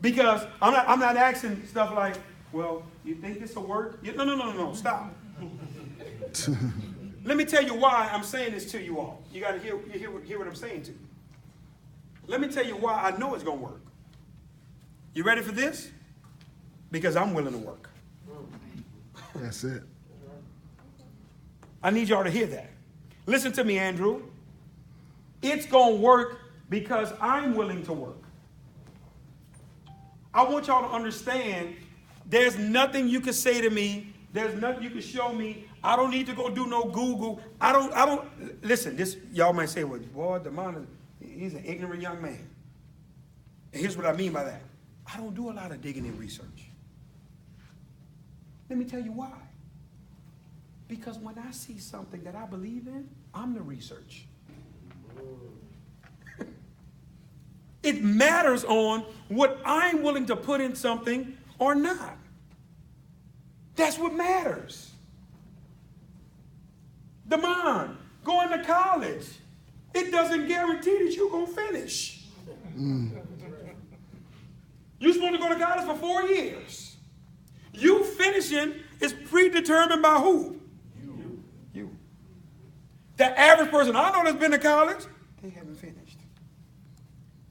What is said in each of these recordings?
Because I'm not asking stuff like, well, you think this will work? No, stop. Let me tell you why I'm saying this to you all. You got to hear what I'm saying to you. Let me tell you why I know it's going to work. You ready for this? Because I'm willing to work. That's it. I need y'all to hear that. Listen to me, Andrew. It's going to work because I'm willing to work. I want y'all to understand there's nothing you can say to me. There's nothing you can show me. I don't need to go do no Google. I don't, listen, this, y'all might say, well, boy, Damon, he's an ignorant young man. And here's what I mean by that. I don't do a lot of digging and research. Let me tell you why. Because when I see something that I believe in, I'm the research. It matters on what I'm willing to put in something or not. That's what matters. Damon, going to college, it doesn't guarantee that you're going to finish. You're supposed to go to college for 4 years. You finishing is predetermined by who? You. The average person I know that's been to college, they haven't finished.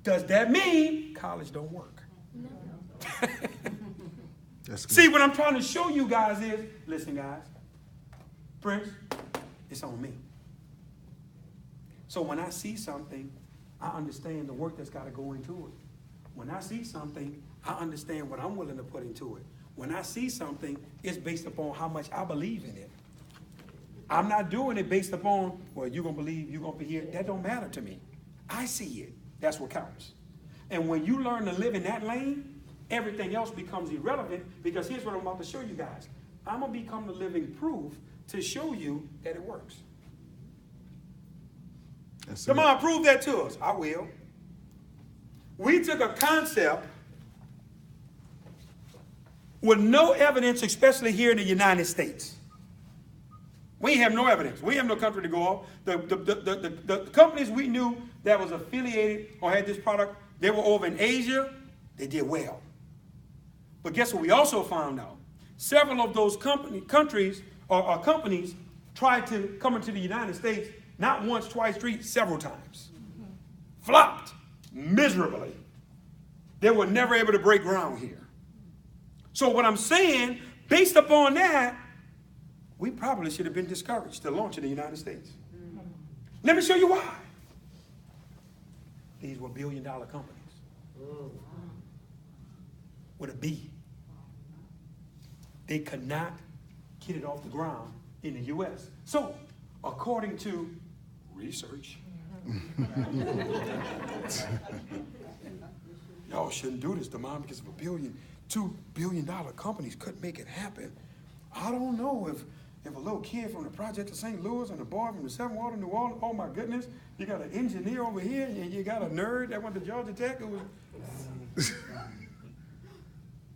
Does that mean college don't work? No. See, what I'm trying to show you guys is, listen guys, Prince, it's on me. So when I see something, I understand the work that's got to go into it. When I see something, I understand what I'm willing to put into it. When I see something, it's based upon how much I believe in it. I'm not doing it based upon, well, you're going to believe, you're going to be here. That don't matter to me. I see it. That's what counts. And when you learn to live in that lane, everything else becomes irrelevant, because here's what I'm about to show you guys. I'm going to become the living proof to show you that it works. Come on, prove that to us. I will. We took a concept with no evidence, especially here in the United States. We have no evidence. We have no country to go off. The companies we knew that was affiliated or had this product, they were over in Asia. They did well. But guess what we also found out? Several of those countries or companies tried to come into the United States, not once, twice, three, several times. Flopped miserably. They were never able to break ground here. So what I'm saying, based upon that, we probably should have been discouraged to launch in the United States. Let me show you why. These were billion-dollar companies. With a B. They could not get it off the ground in the U.S. So, according to research, y'all shouldn't do this, Damon, because if $2 billion companies couldn't make it happen. I don't know if a little kid from the project of St. Louis and a boy from the Seventh Ward of New Orleans, oh my goodness, you got an engineer over here and you got a nerd that went to Georgia Tech who was...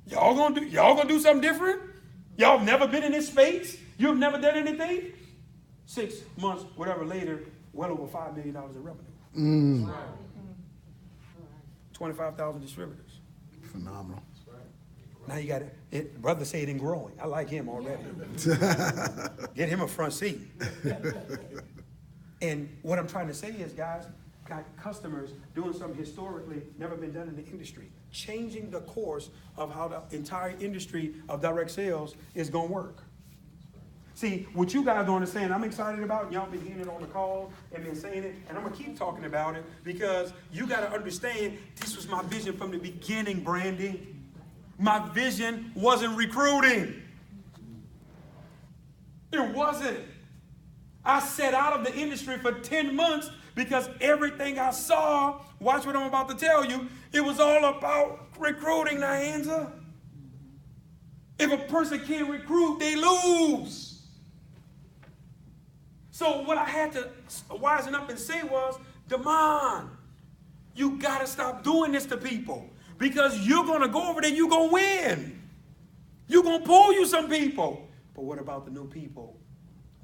Y'all gonna do something different? Y'all have never been in this space? You've never done anything? 6 months, whatever later, well over $5 million in revenue. 25,000 distributors. Phenomenal. Now you got it. Brother say it ain't growing. I like him already. Get him a front seat. And what I'm trying to say is, guys, got customers doing something historically never been done in the industry, changing the course of how the entire industry of direct sales is going to work. See, what you guys don't understand, I'm excited about, y'all been hearing it on the call and been saying it, and I'm going to keep talking about it, because you got to understand this was my vision from the beginning, Brandy. My vision wasn't recruiting. It wasn't. I sat out of the industry for 10 months because everything I saw, watch what I'm about to tell you, it was all about recruiting, Nyanza. If a person can't recruit, they lose. So what I had to wisen up and say was, Damon, you got to stop doing this to people. Because you're going to go over there, you're going to win. You're going to pull you some people. But what about the new people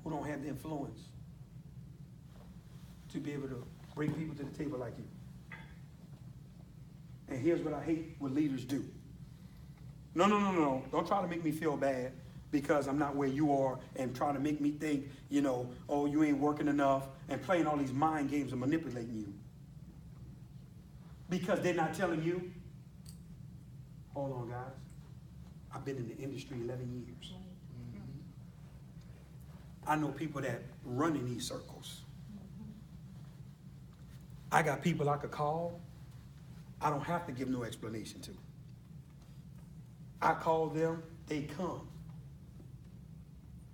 who don't have the influence to be able to bring people to the table like you? And And here's what I hate what leaders do. No. Don't try to make me feel bad because I'm not where you are and trying to make me think, oh, you ain't working enough and playing all these mind games and manipulating you. Because they're not telling you. Hold on, guys. I've been in the industry 11 years. I know people that run in these circles. I got people I could call. I don't have to give no explanation to. I call them, they come.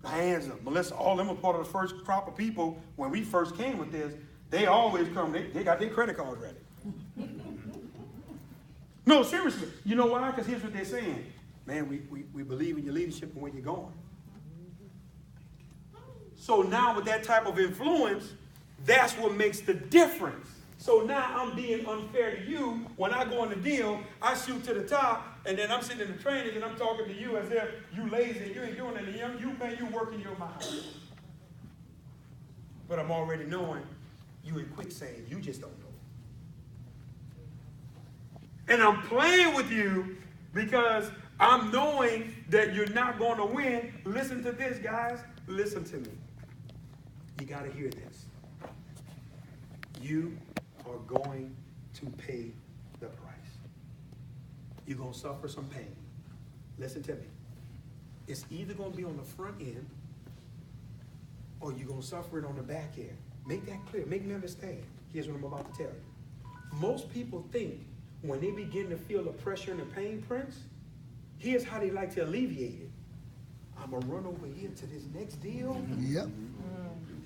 My hands up. Melissa, all of them are part of the first crop of people. When we first came with this, they always come. They got their credit card ready. No, seriously. You know why? Because here's what they're saying. Man, we believe in your leadership and where you're going. So now with that type of influence, that's what makes the difference. So now I'm being unfair to you. When I go on the deal, I shoot to the top, and then I'm sitting in the trainings and I'm talking to you as if you lazy, you ain't doing anything. You working your mind. But I'm already knowing you in quicksand. You just don't know. And I'm playing with you because I'm knowing that you're not going to win. Listen to this, guys. Listen to me. You got to hear this. You are going to pay the price. You're going to suffer some pain. Listen to me. It's either going to be on the front end or you're going to suffer it on the back end. Make that clear. Make me understand. Here's what I'm about to tell you. Most people think when they begin to feel the pressure and the pain, Prince, here's how they like to alleviate it. I'm going to run over here to this next deal. Yep.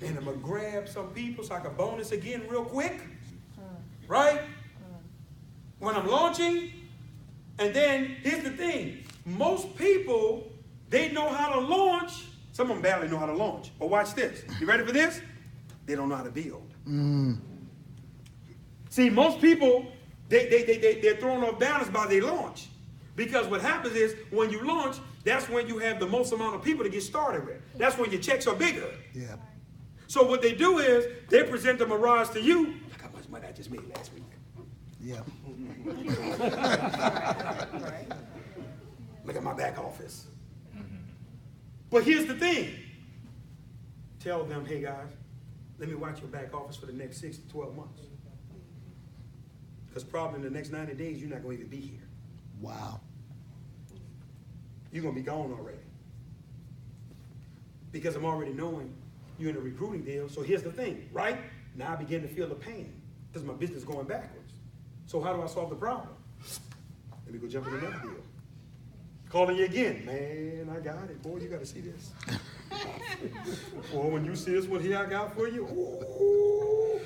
And I'm going to grab some people so I can bonus again real quick. Right? When I'm launching. And then, here's the thing. Most people, they know how to launch. Some of them barely know how to launch. But watch this. You ready for this? They don't know how to build. See, most people, they're thrown off balance by their launch. Because what happens is, when you launch, that's when you have the most amount of people to get started with. That's when your checks are bigger. Yeah. So what they do is, they present the mirage to you. Look how much money I just made last week. Yeah. Look at my back office. But here's the thing. Tell them, hey guys, let me watch your back office for the next 6 to 12 months. Because probably in the next 90 days, you're not going to even be here. Wow. You're going to be gone already. Because I'm already knowing you're in a recruiting deal. So here's the thing, right? Now I begin to feel the pain because my business is going backwards. So how do I solve the problem? Let me go jump in another deal. Calling you again. Man, I got it. Boy, you got to see this. Boy, when you see this one here I got for you, ooh,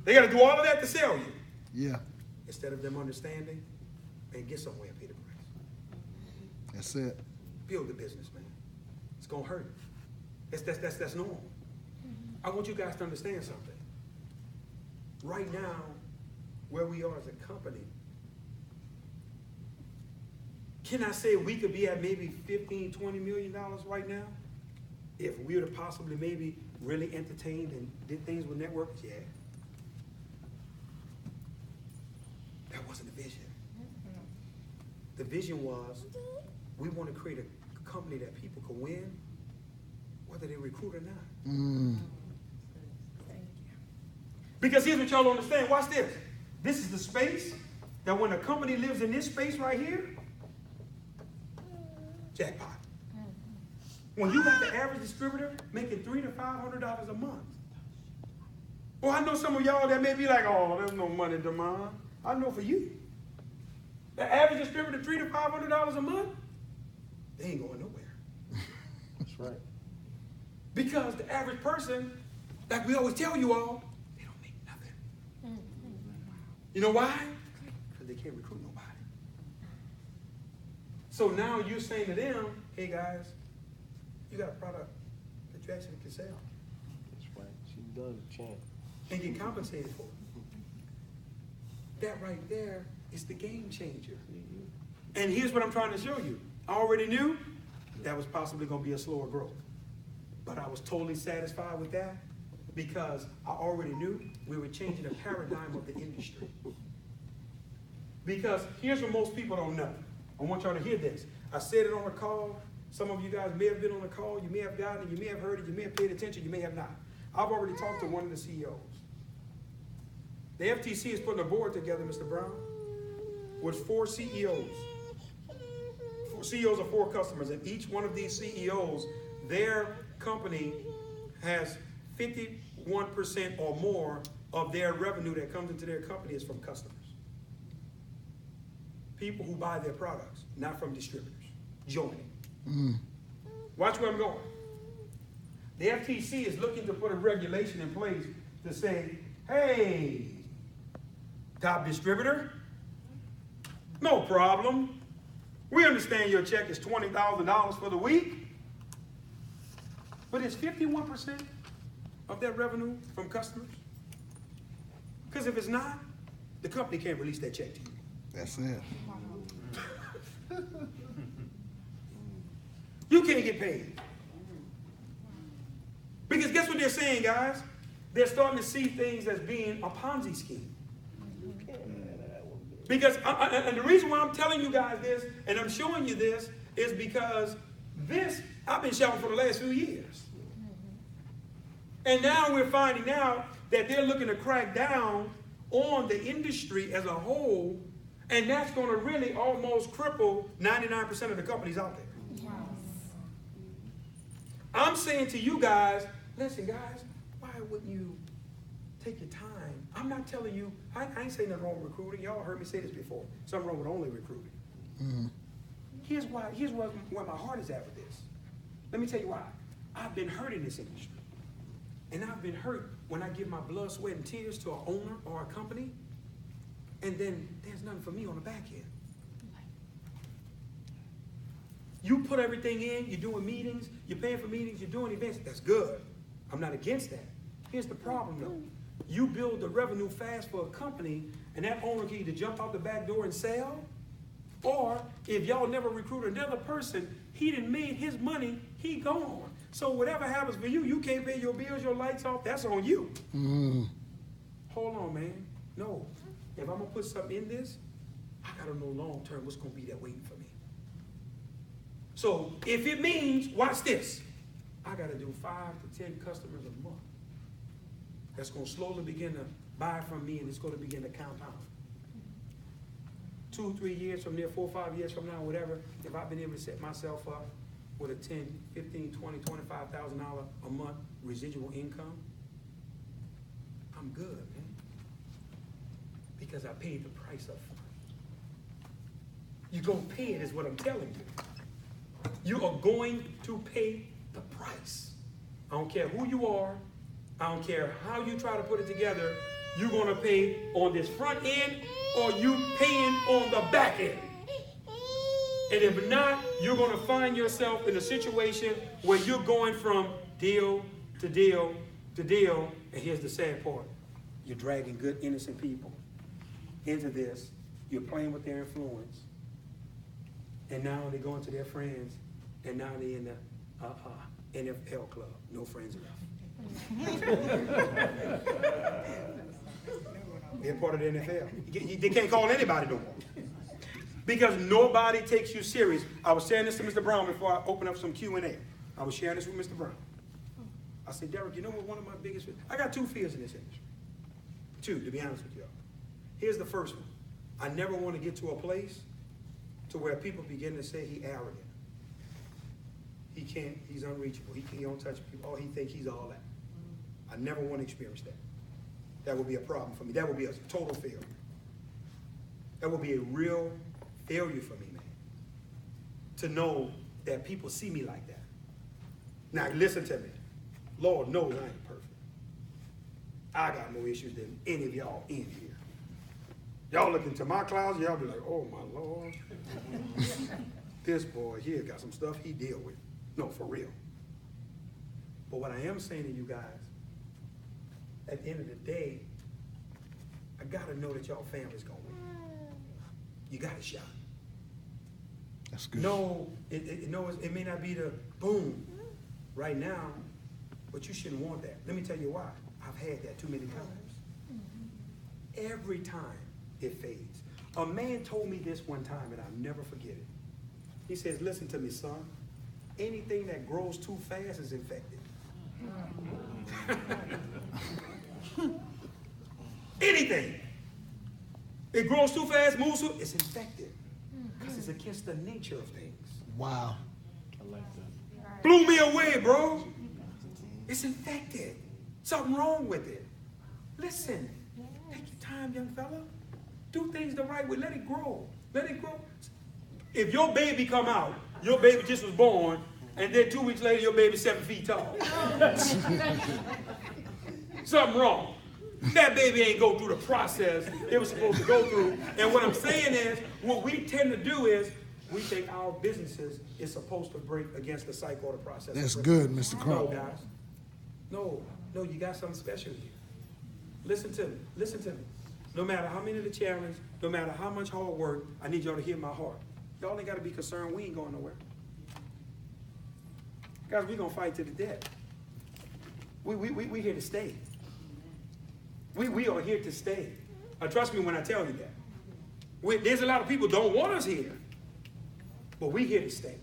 they got to do all of that to sell you. Yeah. Instead of them understanding, man, get somewhere and pay the price. That's it. Build the business, man. It's going to hurt. That's normal. I want you guys to understand something. Right now, where we are as a company, can I say we could be at maybe $15, $20 million right now? If we were to possibly maybe really entertained and did things with networks? Yeah. That wasn't the vision. The vision was we want to create a company that people can win, whether they recruit or not. Because here's what y'all don't understand. Watch this. This is the space that when a company lives in this space right here, jackpot. When you got the average distributor making $300 to $500 a month. Well, I know some of y'all that may be like, oh, there's no money demand. I know for you. The average distributor $300 to $500 a month, they ain't going nowhere. That's right. Because the average person, like we always tell you all, they don't make nothing. You know why? Because they can't recruit nobody. So now you're saying to them, hey guys, you got a product that you actually can sell. That's right. She's done, champ. And get compensated for it. That right there is the game changer. And here's what I'm trying to show you. I already knew that was possibly going to be a slower growth. But I was totally satisfied with that because I already knew we were changing the paradigm of the industry. Because here's what most people don't know. I want y'all to hear this. I said it on a call. Some of you guys may have been on a call. You may have gotten it. You may have heard it. You may have paid attention. You may have not. I've already talked to one of the CEOs. The FTC is putting a board together, Mr. Brown, with 4 CEOs. 4 CEOs of 4 customers. And each one of these CEOs, their company has 51% or more of their revenue that comes into their company is from customers. People who buy their products, not from distributors. Joining. Watch where I'm going. The FTC is looking to put a regulation in place to say, hey, top distributor, no problem. We understand your check is $20,000 for the week, but it's 51% of that revenue from customers. Because if it's not, the company can't release that check to you. That's it. You can't get paid. Because guess what they're saying, guys? They're starting to see things as being a Ponzi scheme. Because, and the reason why I'm telling you guys this, and I'm showing you this, is because this, I've been shouting for the last few years. And now we're finding out that they're looking to crack down on the industry as a whole, and that's going to really almost cripple 99% of the companies out there. Yes. I'm saying to you guys, listen guys, why wouldn't you take your time? I'm not telling you, I ain't saying nothing wrong with recruiting. Y'all heard me say this before. Something wrong with only recruiting. Here's where my heart is at with this. Let me tell you why. I've been hurt in this industry. And I've been hurt when I give my blood, sweat, and tears to an owner or a company, and then there's nothing for me on the back end. You put everything in, you're doing meetings, you're paying for meetings, you're doing events, that's good. I'm not against that. Here's the problem though. You build the revenue fast for a company, and that owner can either jump out the back door and sell, or if y'all never recruit another person, he done made his money, he gone. So whatever happens for you, you can't pay your bills, your lights off, that's on you. Hold on, man. No. If I'm going to put something in this, I got to know long term what's going to be there waiting for me. So if it means, watch this, I got to do 5 to 10 customers a month. That's going to slowly begin to buy from me, and it's going to begin to compound. 2 or 3 years from there, 4 or 5 years from now, whatever, if I've been able to set myself up with a $10, $15, $20, $25,000 a month residual income, I'm good, man. Because I paid the price up front. You're going to pay it is what I'm telling you. You are going to pay the price. I don't care who you are. I don't care how you try to put it together. You're going to pay on this front end, or you paying on the back end. And if not, you're going to find yourself in a situation where you're going from deal to deal to deal. And here's the sad part. You're dragging good, innocent people into this. You're playing with their influence. And now they're going to their friends. And now they're in the NFL club. No friends enough. They're part of the NFL. They can't call anybody no more. Because nobody takes you serious. I was saying this to Mr. Brown before I open up some Q&A. I was sharing this with Mr. Brown. I said, Derek, you know what one of my biggest fears? I got 2 fears in this industry. 2, to be honest with y'all. Here's the first one. I never want to get to a place to where people begin to say he arrogant. He can't, he's unreachable. He don't touch people. Oh, he thinks he's all that. I never want to experience that. That would be a problem for me. That would be a total failure. That would be a real failure for me, man. To know that people see me like that. Now, listen to me. Lord knows I ain't perfect. I got more issues than any of y'all in here. Y'all look into my closet, y'all be like, oh my Lord. This boy here got some stuff he deal with. No, for real. But what I am saying to you guys, at the end of the day, I gotta know that y'all family's gonna win. You got a shot. That's good. No, it may not be the boom right now, but you shouldn't want that. Let me tell you why. I've had that too many times. Every time it fades. A man told me this one time, and I'll never forget it. He says, listen to me, son. Anything that grows too fast is infected. Anything. It grows too fast, moves too, it's infected. Because it's against the nature of things. Wow. I like that. Blew me away, bro. It's infected. Something wrong with it. Listen, take your time, young fella. Do things the right way. Let it grow. Let it grow. If your baby come out, your baby just was born, and then 2 weeks later, your baby's 7 feet tall. Something wrong. That baby ain't go through the process it was supposed to go through. And what I'm saying is, what we tend to do is, we think our businesses is supposed to break against the cycle or the process. That's good, Mr. Crump. No, guys. No, you got something special here. Listen to me. Listen to me. No matter how many of the challenge, no matter how much hard work, I need y'all to hear my heart. Y'all ain't got to be concerned. We ain't going nowhere. Guys, we going to fight to the death. We here to stay. We are here to stay. Trust me when I tell you that. There's a lot of people don't want us here, but we here to stay.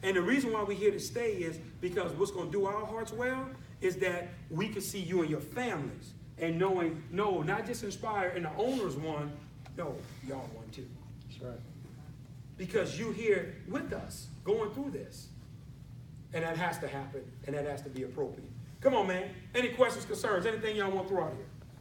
And the reason why we here to stay is because what's going to do our hearts well is that we can see you and your families and knowing, no, not just Nspire and the owners won, no, y'all won too. That's right. Because you here with us going through this. And that has to happen, and that has to be appropriate. Come on, man. Any questions, concerns, anything y'all want to throw out here?